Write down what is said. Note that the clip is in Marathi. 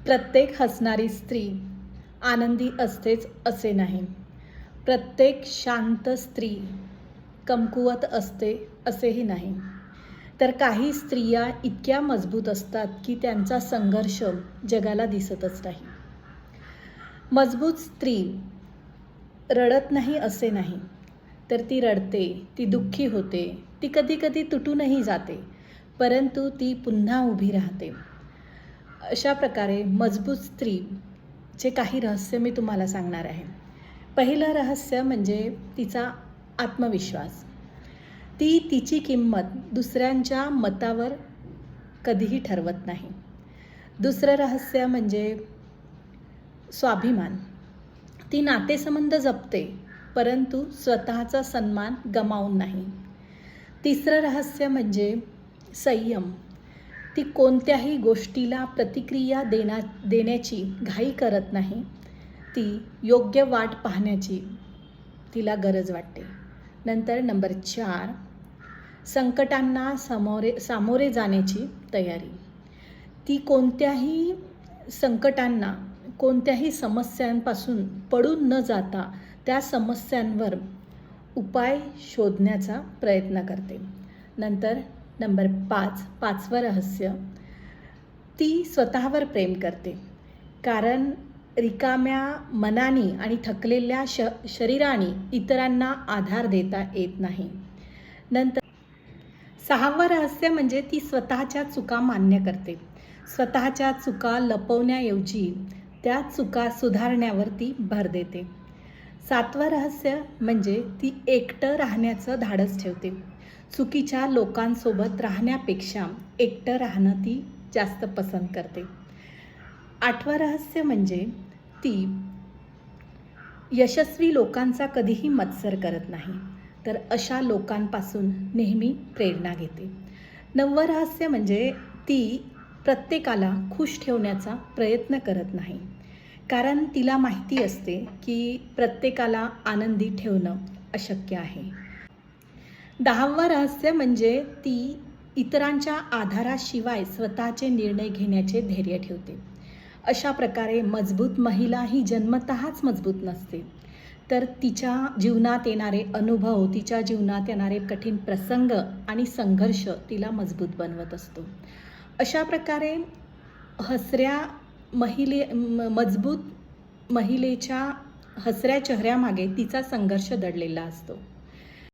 प्रत्येक हसणारी स्त्री आनंदी असतेच असे नाही. प्रत्येक शांत स्त्री कमकुवत असते असेही नाही. तर काही स्त्रिया इतक्या मजबूत असतात की त्यांचा संघर्ष जगाला दिसतच नाही. मजबूत स्त्री रडत नाही असे नाही, तर ती रडते, ती दुःखी होते, ती कधी कधी तुटूनही जाते, परंतु ती पुन्हा उभी राहते. अशा प्रकारे मजबूत स्त्रीचे काही रहस्य मी तुम्हाला सांगणार आहे. पहिलं रहस्य म्हणजे तिचा आत्मविश्वास. ती तिची किंमत दुसऱ्यांच्या मतावर कधीही ठरवत नाही. दुसरं रहस्य म्हणजे स्वाभिमान. ती नातेसंबंध जपते, परंतु स्वतःचा सन्मान गमावून नाही. तिसरं रहस्य म्हणजे संयम. ती कोणत्याही गोष्टीला प्रतिक्रिया देण्याची घाई करत नाही. ती योग्य वाट पाहण्याची तिला गरज वाटते. नंतर नंबर 4, संकटांना सामोरे जाण्याची तयारी. ती कोणत्याही संकटांना, कोणत्याही समस्यांपासून पडून न जाता त्या समस्यांवर उपाय शोधण्याचा प्रयत्न करते. नंतर नंबर 5, पाचवं रहस्य, ती स्वतःवर प्रेम करते. कारण रिकाम्या मनाने आणि थकलेल्या शरीराने इतरांना आधार देता येत नाही. नंतर 6वं रहस्य म्हणजे ती स्वतःच्या चुका मान्य करते. स्वतःच्या चुका लपवण्याऐवजी त्या चुका सुधारण्यावरती भर देते. 7वं रहस्य म्हणजे ती एकटं राहण्याचं धाडस ठेवते. चुकीच्या लोकांसोबत राहण्यापेक्षा एकटं राहणं ती जास्त पसंत करते. 8वं रहस्य म्हणजे ती यशस्वी लोकांचा कधीही मत्सर करत नाही, तर अशा लोकांपासून नेहमी प्रेरणा घेते. 9वं रहस्य म्हणजे ती प्रत्येकाला खुश ठेवण्याचा प्रयत्न करत नाही, कारण तिला माहिती असते की प्रत्येकाला आनंदी ठेवणं अशक्य आहे. 10वं रहस्य म्हणजे ती इतरांच्या आधाराशिवाय स्वतःचे निर्णय घेण्याचे धैर्य ठेवते. अशा प्रकारे मजबूत महिला ही जन्मतःच मजबूत नसते, तर तिच्या जीवनात येणारे अनुभव, तिच्या जीवनात येणारे कठीण प्रसंग आणि संघर्ष तिला मजबूत बनवत असतो. अशा प्रकारे मजबूत महिलेच्या हसऱ्या चेहऱ्यामागे तिचा संघर्ष दडलेला असतो.